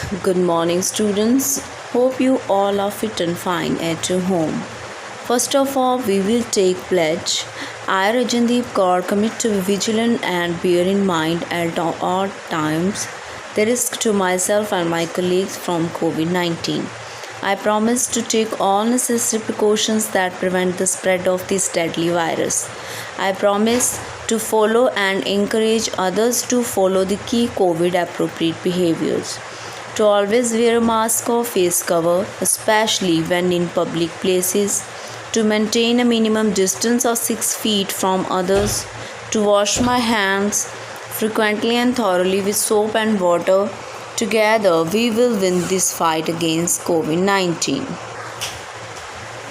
Good morning, students. Hope you all are fit and fine at your home. First of all, we will take pledge. I, Rajandeep Kaur, commit to be vigilant and bear in mind at all times the risk to myself and my colleagues from COVID-19. I promise to take all necessary precautions that prevent the spread of this deadly virus. I promise to follow and encourage others to follow the key COVID appropriate behaviors. To always wear a mask or face cover, especially when in public places. To maintain a minimum distance of 6 feet from others. To wash my hands frequently and thoroughly with soap and water. Together we will win this fight against COVID-19.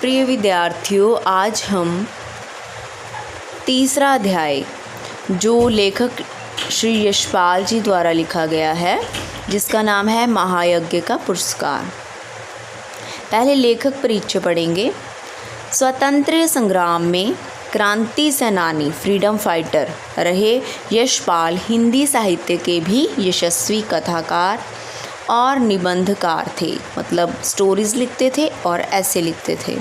प्रिय विद्यार्थियों, आज हम तीसरा अध्याय जो लेखक श्री यशपाल जी द्वारा लिखा गया है, जिसका नाम है महायज्ञ का पुरस्कार। पहले लेखक परिचय पढ़ेंगे। स्वतंत्र संग्राम में क्रांति सेनानी फ्रीडम फाइटर रहे यशपाल हिंदी साहित्य के भी यशस्वी कथाकार और निबंधकार थे, मतलब स्टोरीज लिखते थे और ऐसे लिखते थे।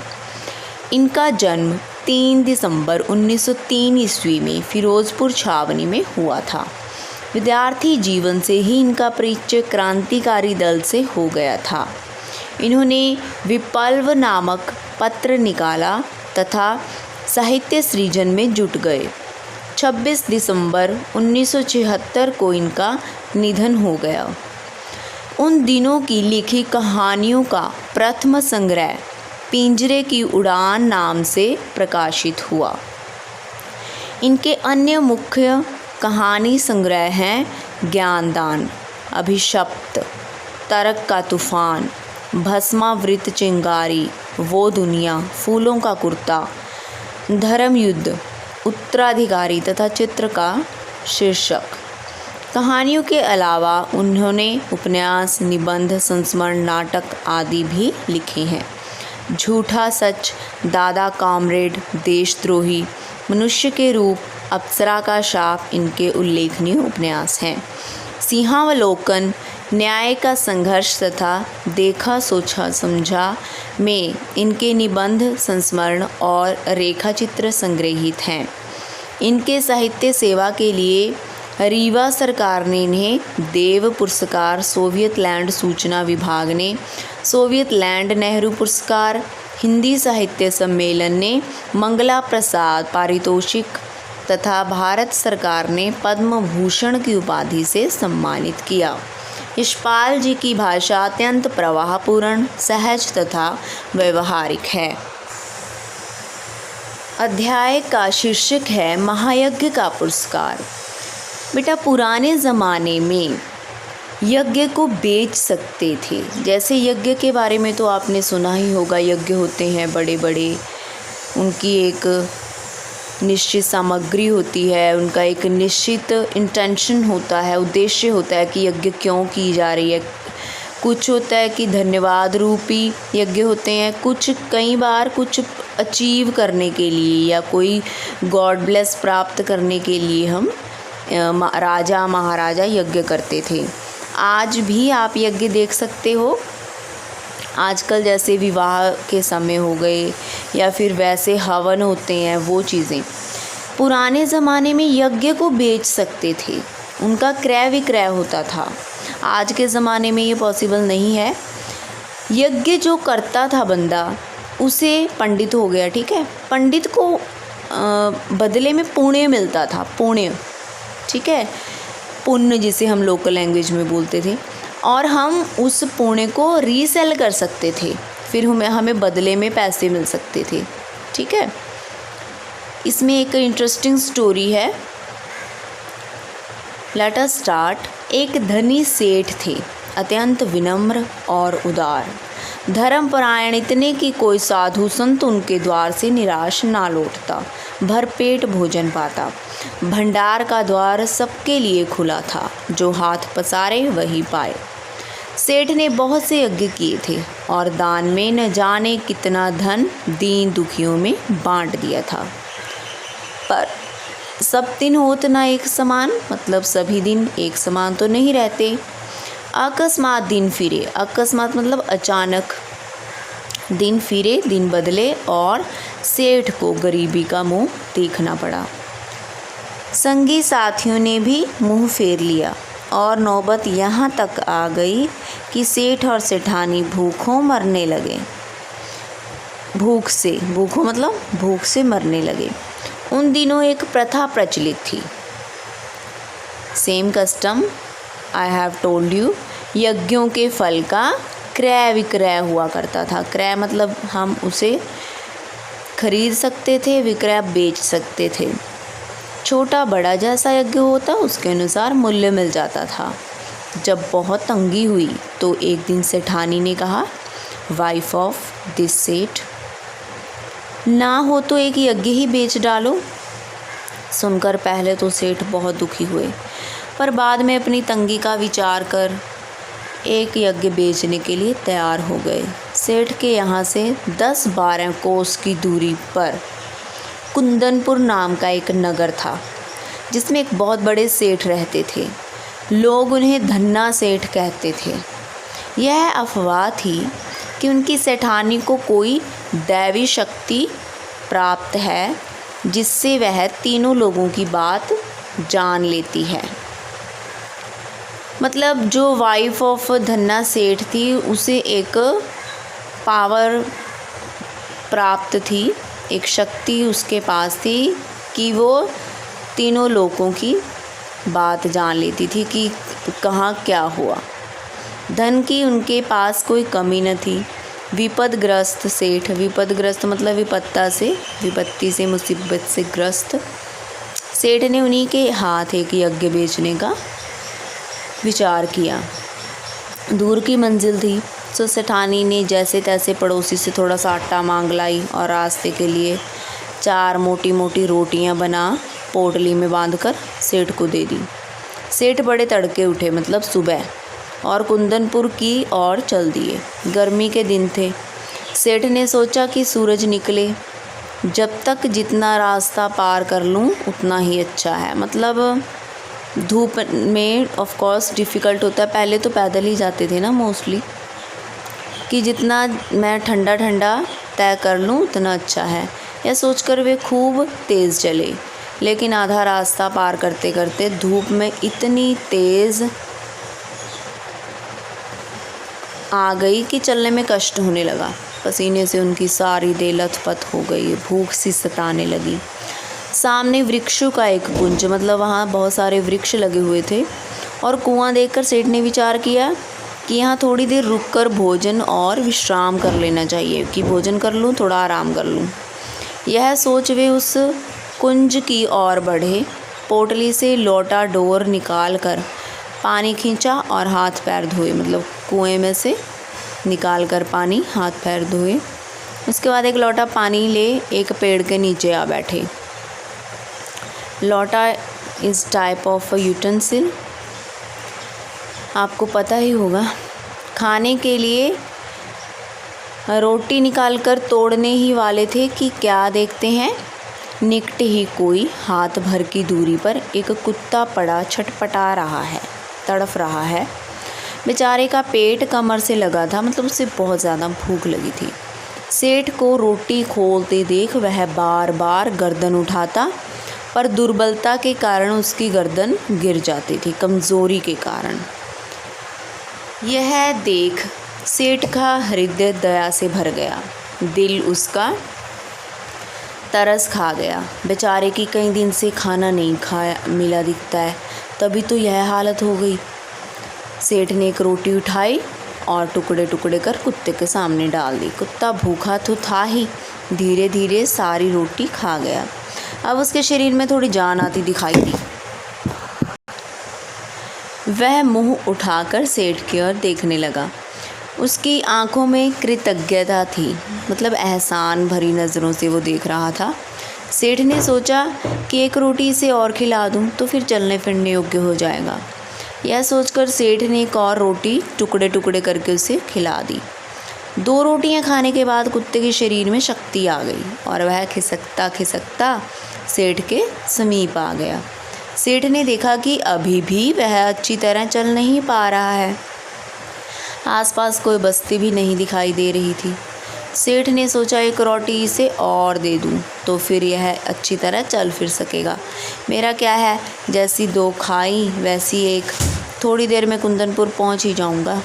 इनका जन्म 3 दिसंबर 1903 ईस्वी में फिरोजपुर छावनी में हुआ था। विद्यार्थी जीवन से ही इनका परिचय क्रांतिकारी दल से हो गया था। इन्होंने विप्लव नामक पत्र निकाला तथा साहित्य सृजन में जुट गए। 26 दिसंबर 1976 को इनका निधन हो गया। उन दिनों की लिखी कहानियों का प्रथम संग्रह पिंजरे की उड़ान नाम से प्रकाशित हुआ। इनके अन्य मुख्य कहानी संग्रह हैं ज्ञानदान, अभिशप्त, तरक का तूफान, भस्मावृत चिंगारी, वो दुनिया, फूलों का कुर्ता, धर्म युद्ध, उत्तराधिकारी तथा चित्र का शीर्षक। कहानियों के अलावा उन्होंने उपन्यास, निबंध, संस्मरण, नाटक आदि भी लिखे हैं। झूठा सच, दादा कामरेड, देशद्रोही, मनुष्य के रूप, अप्सरा का शाप इनके उल्लेखनीय उपन्यास हैं। सिंहावलोकन, न्याय का संघर्ष तथा देखा सोचा समझा में इनके निबंध, संस्मरण और रेखाचित्र संग्रहित हैं। इनके साहित्य सेवा के लिए रीवा सरकार ने इन्हें देव पुरस्कार, सोवियत लैंड सूचना विभाग ने सोवियत लैंड नेहरू पुरस्कार, हिंदी साहित्य सम्मेलन ने मंगला प्रसाद पारितोषिक तथा भारत सरकार ने पद्म भूषण की उपाधि से सम्मानित किया। यशपाल जी की भाषा अत्यंत प्रवाहपूर्ण, सहज तथा व्यवहारिक है। अध्याय का शीर्षक है महायज्ञ का पुरस्कार। बेटा, पुराने ज़माने में यज्ञ को बेच सकते थे। जैसे यज्ञ के बारे में तो आपने सुना ही होगा, यज्ञ होते हैं बड़े बड़े, उनकी एक निश्चित सामग्री होती है, उनका एक निश्चित इंटेंशन होता है, उद्देश्य होता है कि यज्ञ क्यों की जा रही है। कुछ होता है कि धन्यवाद रूपी यज्ञ होते हैं, कुछ कई बार कुछ अचीव करने के लिए या कोई गॉड ब्लेस प्राप्त करने के लिए हम राजा महाराजा यज्ञ करते थे। आज भी आप यज्ञ देख सकते हो। आजकल जैसे विवाह के समय हो गए या फिर वैसे हवन होते हैं, वो चीज़ें। पुराने ज़माने में यज्ञ को बेच सकते थे, उनका क्रय विक्रय होता था। आज के ज़माने में ये पॉसिबल नहीं है। यज्ञ जो करता था बंदा, उसे पंडित हो गया, ठीक है। पंडित को बदले में पुण्य मिलता था, पुण्य, ठीक है, पुण्य जिसे हम लोकल लैंग्वेज में बोलते थे, और हम उस पुण्य को रीसेल कर सकते थे, फिर हमें बदले में पैसे मिल सकते थे, ठीक है। इसमें एक इंटरेस्टिंग स्टोरी है। Let us start. एक धनी सेठ थे, अत्यंत विनम्र और उदार, धर्मपरायण इतने कि कोई साधु संत उनके द्वार से निराश ना लौटता, भरपेट भोजन पाता। भंडार का द्वार सबके लिए खुला था, जो हाथ पसारे वही पाए। सेठ ने बहुत से यज्ञ किए थे और दान में न जाने कितना धन दीन दुखियों में बांट दिया था। पर सब दिन होत ना एक समान, मतलब सभी दिन एक समान तो नहीं रहते। अकस्मात दिन फिरे, अकस्मात मतलब अचानक, दिन फिरे दिन बदले और सेठ को गरीबी का मुंह देखना पड़ा। संगी साथियों ने भी मुंह फेर लिया और नौबत यहाँ तक आ गई कि सेठ और सेठानी भूखों मरने लगे। भूखों मतलब भूख से मरने लगे। उन दिनों एक प्रथा प्रचलित थी, same custom I have told you, यज्ञों के फल का क्रय विक्रय हुआ करता था। क्रय मतलब हम उसे खरीद सकते थे, विक्रय बेच सकते थे। छोटा बड़ा जैसा यज्ञ होता उसके अनुसार मूल्य मिल जाता था। जब बहुत तंगी हुई तो एक दिन सेठानी ने कहा, वाइफ ऑफ दिस सेठ, ना हो तो एक यज्ञ ही बेच डालो। सुनकर पहले तो सेठ बहुत दुखी हुए, पर बाद में अपनी तंगी का विचार कर एक यज्ञ बेचने के लिए तैयार हो गए। सेठ के यहाँ से 10-12 कोस की दूरी पर कुंदनपुर नाम का एक नगर था, जिसमें एक बहुत बड़े सेठ रहते थे। लोग उन्हें धन्ना सेठ कहते थे। यह अफवाह थी कि उनकी सेठानी को कोई दैवी शक्ति प्राप्त है, जिससे वह तीनों लोगों की बात जान लेती है। मतलब जो वाइफ ऑफ धन्ना सेठ थी उसे एक पावर प्राप्त थी, एक शक्ति उसके पास थी कि वो तीनों लोगों की बात जान लेती थी कि कहाँ क्या हुआ। धन की उनके पास कोई कमी न थी। विपदग्रस्त सेठ, विपदग्रस्त मतलब विपत्ति से मुसीबत से ग्रस्त सेठ ने उन्हीं के हाथ एक यज्ञ बेचने का विचार किया। दूर की मंजिल थी तो सेठानी ने जैसे तैसे पड़ोसी से थोड़ा सा आटा मांग लाई और रास्ते के लिए 4 मोटी मोटी रोटियां बना पोटली में बांधकर सेठ को दे दी। सेठ बड़े तड़के उठे मतलब सुबह और कुंदनपुर की ओर चल दिए। गर्मी के दिन थे। सेठ ने सोचा कि सूरज निकले, जब तक जितना रास्ता पार कर लूँ उतना ही अच्छा है। मतलब धूप में ऑफ कोर्स डिफ़िकल्ट होता है, पहले तो पैदल ही जाते थे ना मोस्टली, कि जितना मैं ठंडा ठंडा तय कर लूँ उतना अच्छा है। यह सोचकर वे खूब तेज़ चले, लेकिन आधा रास्ता पार करते करते धूप में इतनी तेज़ आ गई कि चलने में कष्ट होने लगा। पसीने से उनकी सारी देह लथपथ हो गई, भूख सी सताने लगी। सामने वृक्षों का एक कुंज, मतलब वहाँ बहुत सारे वृक्ष लगे हुए थे, और कुआं देखकर सेठ ने विचार किया कि यहाँ थोड़ी देर रुककर भोजन और विश्राम कर लेना चाहिए, कि भोजन कर लूँ, थोड़ा आराम कर लूँ। यह सोच वे उस कुंज की ओर बढ़े। पोटली से लोटा डोर निकाल कर पानी खींचा और हाथ पैर धोए, मतलब कुएं में से निकाल कर पानी हाथ पैर धोए। उसके बाद एक लोटा पानी ले एक पेड़ के नीचे आ बैठे। लोटा इज़ टाइप ऑफ यूटेंसिल, आपको पता ही होगा। खाने के लिए रोटी निकालकर तोड़ने ही वाले थे कि क्या देखते हैं, निकट ही कोई हाथ भर की दूरी पर एक कुत्ता पड़ा छटपटा रहा है, तड़फ रहा है। बेचारे का पेट कमर से लगा था, मतलब उसे बहुत ज़्यादा भूख लगी थी। सेठ को रोटी खोलते देख वह बार बार गर्दन उठाता, पर दुर्बलता के कारण उसकी गर्दन गिर जाती थी, कमज़ोरी के कारण। यह देख सेठ का हृदय दया से भर गया, दिल उसका तरस खा गया। बेचारे की कई दिन से खाना नहीं खाया मिला दिखता है, तभी तो यह हालत हो गई। सेठ ने एक रोटी उठाई और टुकड़े टुकड़े कर कुत्ते के सामने डाल दी। कुत्ता भूखा तो था ही, धीरे धीरे सारी रोटी खा गया। अब उसके शरीर में थोड़ी जान आती दिखाई दी। वह मुंह उठाकर सेठ की ओर देखने लगा। उसकी आंखों में कृतज्ञता थी, मतलब एहसान भरी नज़रों से वो देख रहा था। सेठ ने सोचा कि एक रोटी इसे और खिला दूं तो फिर चलने फिरने योग्य हो जाएगा। यह सोचकर सेठ ने एक और रोटी टुकड़े टुकड़े करके उसे खिला दी। 2 रोटियां खाने के बाद कुत्ते के शरीर में शक्ति आ गई और वह खिसकता खिसकता सेठ के समीप आ गया। सेठ ने देखा कि अभी भी वह अच्छी तरह चल नहीं पा रहा है। आसपास कोई बस्ती भी नहीं दिखाई दे रही थी। सेठ ने सोचा एक रोटी इसे और दे दूं तो फिर यह अच्छी तरह चल फिर सकेगा। मेरा क्या है, जैसी 2 खाई वैसी एक, थोड़ी देर में कुंदनपुर पहुंच ही जाऊंगा।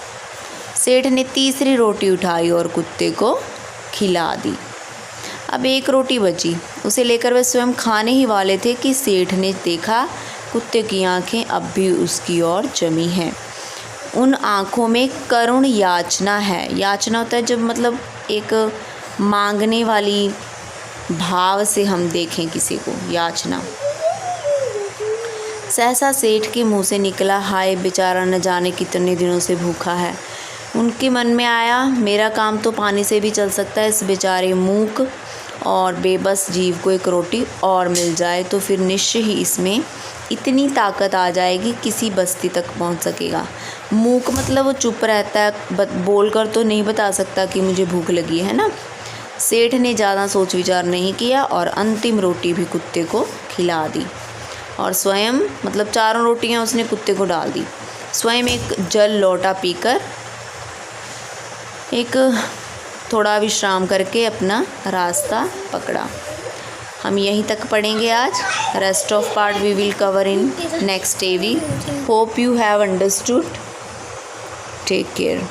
सेठ ने तीसरी रोटी उठाई और कुत्ते को खिला दी। अब 1 रोटी बची, उसे लेकर वे स्वयं खाने ही वाले थे कि सेठ ने देखा कुत्ते की आंखें अब भी उसकी ओर जमी हैं। उन आँखों में करुण याचना है। याचना होता है जब मतलब एक मांगने वाली भाव से हम देखें किसी को, याचना। सहसा सेठ के मुंह से निकला, हाय बेचारा न जाने कितने दिनों से भूखा है। उनके मन में आया, मेरा काम तो पानी से भी चल सकता है, इस बेचारे मूक और बेबस जीव को 1 रोटी और मिल जाए तो फिर निश्चय ही इसमें इतनी ताकत आ जाएगी किसी बस्ती तक पहुंच सकेगा। मूक मतलब वो चुप रहता है, बोल कर तो नहीं बता सकता कि मुझे भूख लगी है ना। सेठ ने ज़्यादा सोच विचार नहीं किया और अंतिम रोटी भी कुत्ते को खिला दी और स्वयं मतलब 4 रोटियां उसने कुत्ते को डाल दी। स्वयं एक जल लोटा पीकर एक थोड़ा विश्राम करके अपना रास्ता पकड़ा। हम यहीं तक पढ़ेंगे आज। Rest of part we will cover in next AV. Hope you have understood. Take care.